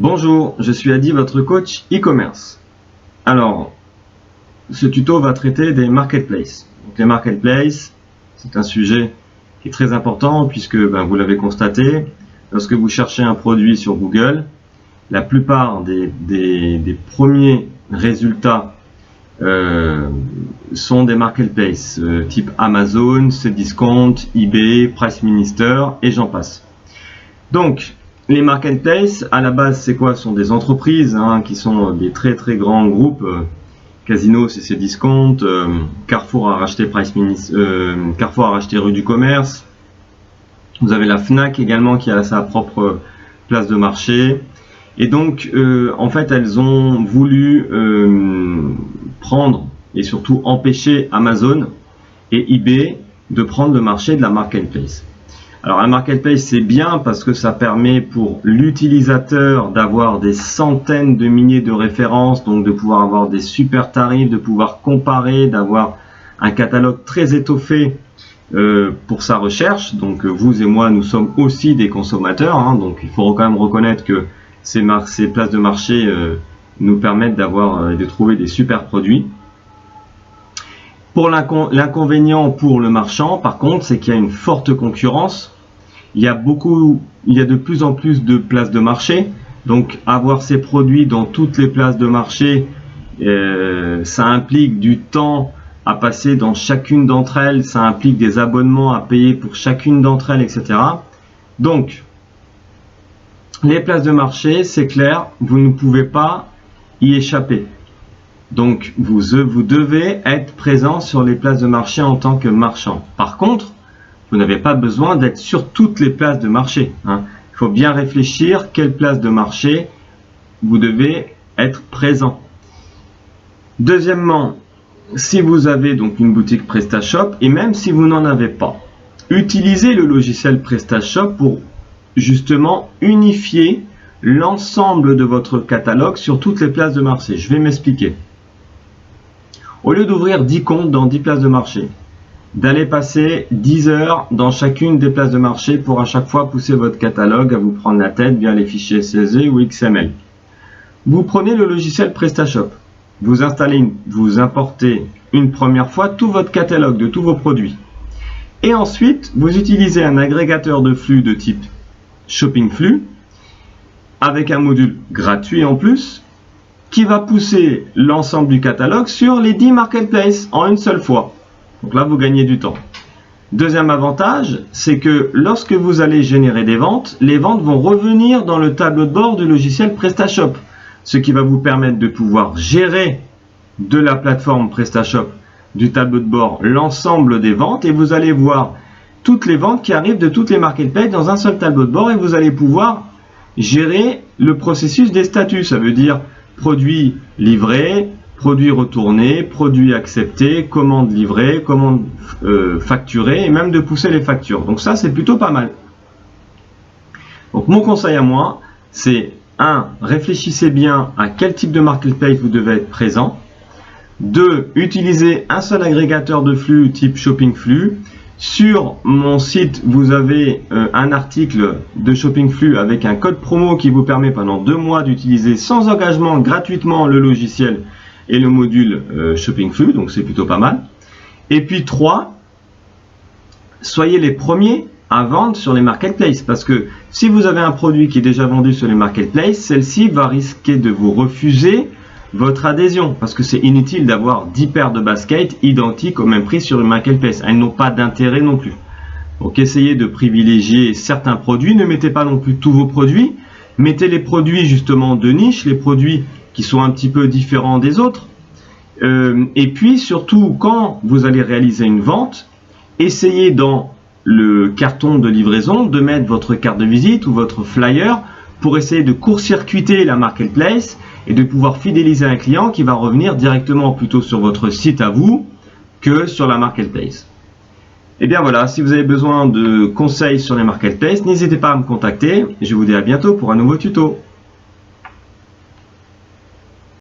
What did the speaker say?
Bonjour, je suis Adi, votre coach e-commerce. Alors, ce tuto va traiter des marketplaces. Donc, les marketplaces, c'est un sujet qui est très important puisque, vous l'avez constaté, lorsque vous cherchez un produit sur Google, la plupart des premiers résultats sont des marketplaces type Amazon, Cdiscount, eBay, Price Minister et j'en passe. Donc, les marketplaces, à la base, c'est quoi? Ce sont des entreprises qui sont des très grands groupes. Casino, c'est Cdiscount, Carrefour a racheté Carrefour a racheté Rue du Commerce. Vous avez la Fnac également qui a sa propre place de marché. Et donc, en fait, elles ont voulu prendre et surtout empêcher Amazon et eBay de prendre le marché de la marketplace. Alors, un marketplace, c'est bien parce que ça permet pour l'utilisateur d'avoir des centaines de milliers de références, donc de pouvoir avoir des super tarifs, de pouvoir comparer, d'avoir un catalogue très étoffé pour sa recherche. Donc, vous et moi, nous sommes aussi des consommateurs, donc il faut quand même reconnaître que ces places de marché nous permettent de trouver des super produits. Pour l'inconvénient pour le marchand, par contre, c'est qu'il y a une forte concurrence. Il y a de plus en plus de places de marché. Donc, avoir ces produits dans toutes les places de marché, ça implique du temps à passer dans chacune d'entre elles. Ça implique des abonnements à payer pour chacune d'entre elles, etc. Donc, les places de marché, c'est clair, vous ne pouvez pas y échapper. Donc, vous devez être présent sur les places de marché en tant que marchand. Par contre, vous n'avez pas besoin d'être sur toutes les places de marché. Il faut bien réfléchir quelle place de marché vous devez être présent. Deuxièmement, si vous avez donc une boutique PrestaShop, et même si vous n'en avez pas, utilisez le logiciel PrestaShop pour justement unifier l'ensemble de votre catalogue sur toutes les places de marché. Je vais m'expliquer. Au lieu d'ouvrir 10 comptes dans 10 places de marché, d'aller passer 10 heures dans chacune des places de marché pour à chaque fois pousser votre catalogue, à vous prendre la tête via les fichiers CSV ou XML. Vous prenez le logiciel PrestaShop, vous importez une première fois tout votre catalogue de tous vos produits. Et ensuite, vous utilisez un agrégateur de flux de type Shopping Flux, avec un module gratuit en plus, qui va pousser l'ensemble du catalogue sur les 10 marketplaces en une seule fois. Donc là, vous gagnez du temps. Deuxième avantage, c'est que lorsque vous allez générer des ventes, les ventes vont revenir dans le tableau de bord du logiciel PrestaShop, ce qui va vous permettre de pouvoir gérer de la plateforme PrestaShop, du tableau de bord, l'ensemble des ventes, et vous allez voir toutes les ventes qui arrivent de toutes les marketplaces dans un seul tableau de bord, et vous allez pouvoir gérer le processus des statuts. Ça veut dire produit livré, produit retourné, produit accepté, commande livrée, commande facturée, et même de pousser les factures. Donc ça, c'est plutôt pas mal. Donc mon conseil à moi, c'est 1. Réfléchissez bien à quel type de marketplace vous devez être présent. 2. Utilisez un seul agrégateur de flux type Shopping Flux. Sur mon site, vous avez un article de Shopping Flux avec un code promo qui vous permet pendant 2 mois d'utiliser sans engagement gratuitement le logiciel et le module Shopping Flux, donc c'est plutôt pas mal. Et puis 3, soyez les premiers à vendre sur les marketplaces, parce que si vous avez un produit qui est déjà vendu sur les marketplaces, celle-ci va risquer de vous refuser votre adhésion, parce que c'est inutile d'avoir 10 paires de baskets identiques au même prix sur une marketplace. Elles n'ont pas d'intérêt non plus. Donc essayez de privilégier certains produits, ne mettez pas non plus tous vos produits, mettez les produits justement de niche, les produits qui sont un petit peu différents des autres. Et puis surtout, quand vous allez réaliser une vente, essayez dans le carton de livraison de mettre votre carte de visite ou votre flyer pour essayer de court-circuiter la marketplace et de pouvoir fidéliser un client qui va revenir directement plutôt sur votre site à vous que sur la marketplace. Et bien voilà, si vous avez besoin de conseils sur les marketplaces, n'hésitez pas à me contacter. Je vous dis à bientôt pour un nouveau tuto.